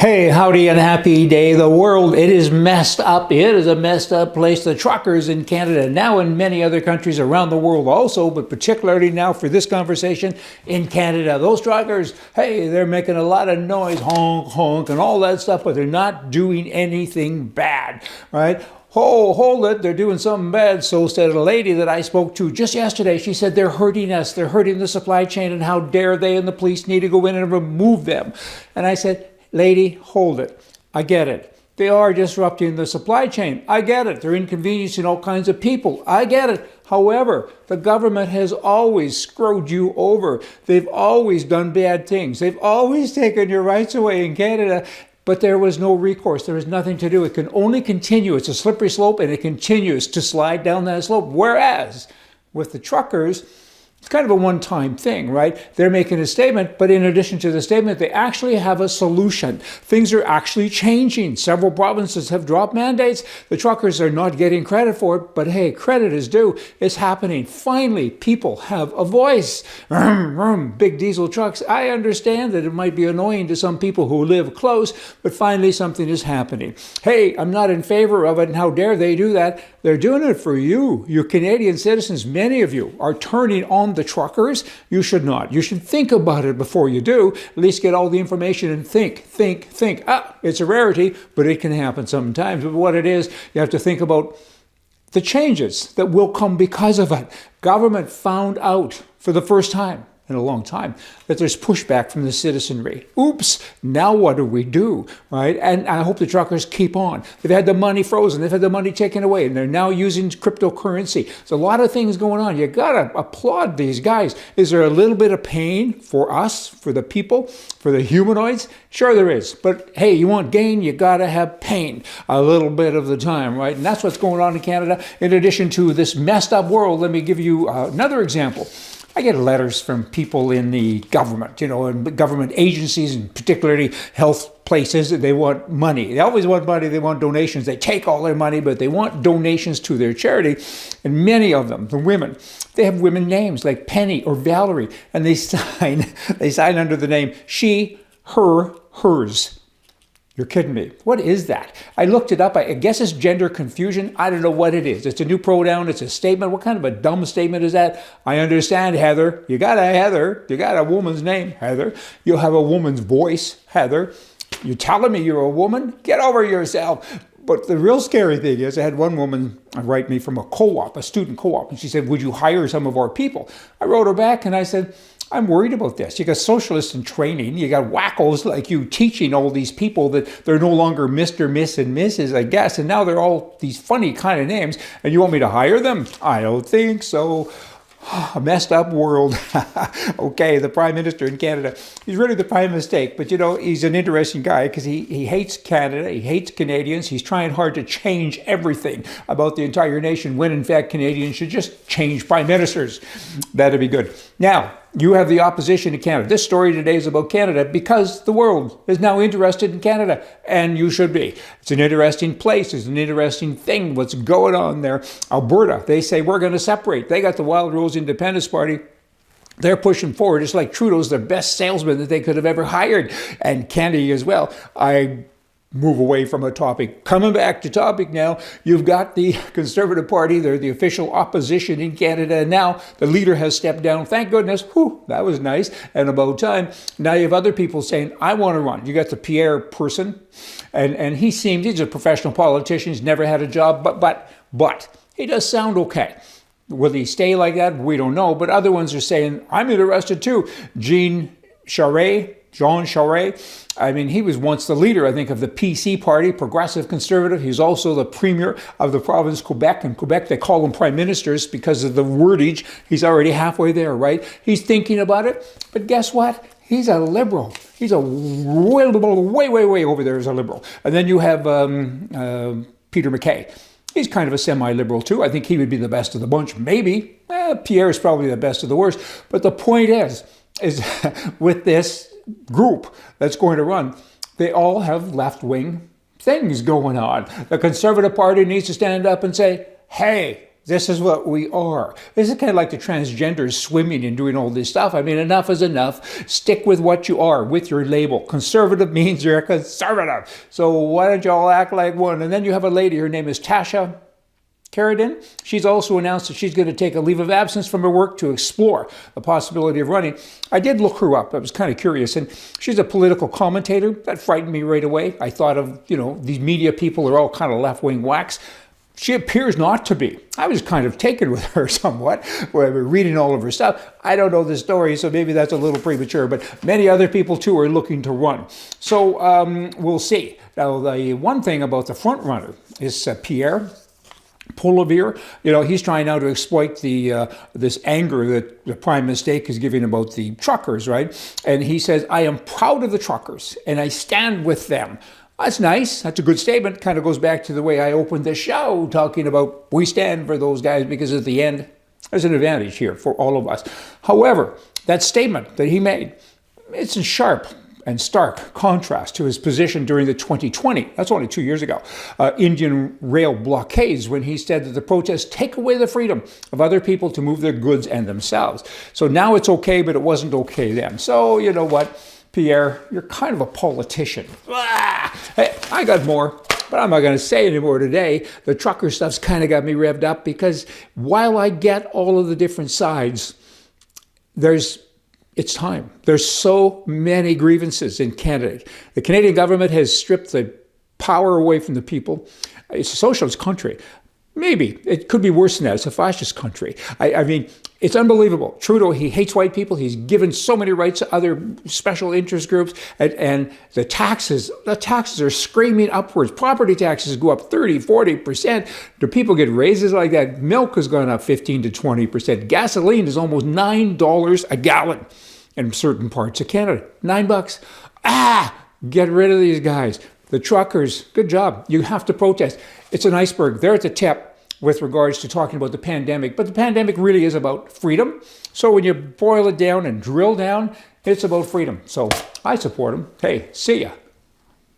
Hey, howdy and happy day. The world, it is messed up. It is a messed up place. The truckers in Canada, now in many other countries around the world also, but particularly now for this conversation in Canada. Those truckers, hey, they're making a lot of noise, honk, honk, and all that stuff, but they're not doing anything bad, right? Oh, hold it, they're doing something bad. So said a lady that I spoke to just yesterday. She said they're hurting us, they're hurting the supply chain, and how dare they and the police need to go in and remove them. And I said, lady, hold it. I get it. They are disrupting the supply chain. I get it. They're inconveniencing all kinds of people. I get it. However, the government has always screwed you over. They've always done bad things. They've always taken your rights away in Canada. But there was no recourse. There was nothing to do. It can only continue. It's a slippery slope, and it continues to slide down that slope. Whereas with the truckers, it's kind of a one-time thing, right? They're making a statement, but in addition to the statement, they actually have a solution. Things are actually changing. Several provinces have dropped mandates. The truckers are not getting credit for it, but hey, credit is due. It's happening. Finally, people have a voice. Big diesel trucks. I understand that it might be annoying to some people who live close, but finally something is happening. Hey, I'm not in favor of it, and how dare they do that? They're doing it for you. You Canadian citizens, many of you are turning on the truckers. You should not. You should think about it before you do. At least get all the information and think. It's a rarity, but it can happen sometimes. But what it is, you have to think about the changes that will come because of it. Government found out for the first time in a long time that there's pushback from the citizenry. Oops, now what do we do, right? And I hope the truckers keep on. They've had the money frozen. They've had the money taken away, and they're now using cryptocurrency. There's a lot of things going on. You gotta applaud these guys. Is there a little bit of pain for us, for the people, for the humanoids? Sure there is. But hey, you want gain, you gotta have pain a little bit of the time, right? And that's what's going on in Canada. In addition to this messed up world, let me give you another example. I get letters from people in the government, and government agencies, and particularly health places. They want money. They always want money. They want donations. They take all their money, but they want donations to their charity. And many of them, the women, they have women names like Penny or Valerie, and they sign under the name she, her, hers. You're kidding me. What is that? I looked it up. I guess it's gender confusion. I don't know what it is. It's a new pronoun. It's a statement. What kind of a dumb statement is that? I understand, Heather. You got a woman's name, Heather. You have a woman's voice, Heather. You're telling me you're a woman? Get over yourself. But the real scary thing is I had one woman write me from a co-op, a student co-op, and she said, would you hire some of our people? I wrote her back and I said, I'm worried about this. You got socialists in training. You got wackos like you teaching all these people that they're no longer Mr., Miss, and Mrs., I guess. And now they're all these funny kind of names. And you want me to hire them? I don't think so. A messed up world. Okay, the Prime Minister in Canada, he's really the prime mistake, but he's an interesting guy because he hates Canada, he hates Canadians, he's trying hard to change everything about the entire nation when in fact Canadians should just change prime ministers. That'd be good. Now, you have the opposition in Canada. This story today is about Canada because the world is now interested in Canada, and you should be. It's an interesting place. It's an interesting thing what's going on there. Alberta, they say we're going to separate. They got the Wild Rose Independence Party. They're pushing forward. It's like Trudeau's the best salesman that they could have ever hired, and Kennedy as well. I move away from a topic. Coming back to topic now, you've got the Conservative Party. They're the official opposition in Canada. And now the leader has stepped down. Thank goodness. Whew, that was nice. And about time. Now you have other people saying, I want to run. You got the Pierre person. And he's a professional politician. He's never had a job. But he does sound okay. Will he stay like that? We don't know. But other ones are saying, I'm interested too. Jean Charest. I mean, he was once the leader, I think, of the PC party, Progressive Conservative. He's also the premier of the province Quebec. In Quebec, they call him prime ministers because of the wordage. He's already halfway there, right? He's thinking about it. But guess what? He's a liberal. He's a way over there as a liberal. And then you have Peter MacKay. He's kind of a semi-liberal too. I think he would be the best of the bunch. Maybe. Pierre is probably the best of the worst. But the point is with this group that's going to run, they all have left-wing things going on. The Conservative Party needs to stand up and say, hey, This is what we are. This is kind of like the transgenders swimming and doing all this stuff. I mean, enough is enough. Stick with what you are, with your label. Conservative means you're a conservative. So why don't you all act like one? And then you have a lady, her name is Tasha Carradine. She's also announced that she's going to take a leave of absence from her work to explore the possibility of running. I did look her up. I was kind of curious. And she's a political commentator. That frightened me right away. I thought of, these media people are all kind of left-wing whacks. She appears not to be. I was kind of taken with her somewhat, where we're reading all of her stuff. I don't know the story, so maybe that's a little premature, but many other people too are looking to run. So we'll see. Now, the one thing about the front runner is Pierre Trudeau. He's trying now to exploit this anger that the Prime Minister is giving about the truckers, right? And he says, I am proud of the truckers, and I stand with them. That's nice. That's a good statement. Kind of goes back to the way I opened the show, talking about we stand for those guys, because at the end, there's an advantage here for all of us. However, that statement that he made, it's in sharp and stark contrast to his position during the 2020, that's only 2 years ago, Indian rail blockades, when he said that the protests take away the freedom of other people to move their goods and themselves. So now it's okay, but it wasn't okay then. So you know what, Pierre, you're kind of a politician. Hey, I got more, but I'm not going to say anymore today. The trucker stuff's kind of got me revved up, because while I get all of the different sides, it's time. There's so many grievances in Canada. The Canadian government has stripped the power away from the people. It's a socialist country. Maybe. It could be worse than that. It's a fascist country. I mean, it's unbelievable. Trudeau, he hates white people. He's given so many rights to other special interest groups. And the taxes are screaming upwards. Property taxes go up 30, 40%. Do people get raises like that? Milk has gone up 15 to 20%. Gasoline is almost $9 a gallon in certain parts of Canada. $9. Get rid of these guys. The truckers, good job. You have to protest. It's an iceberg. They're at the tip with regards to talking about the pandemic. But the pandemic really is about freedom. So when you boil it down and drill down, it's about freedom. So I support them. Hey, see ya.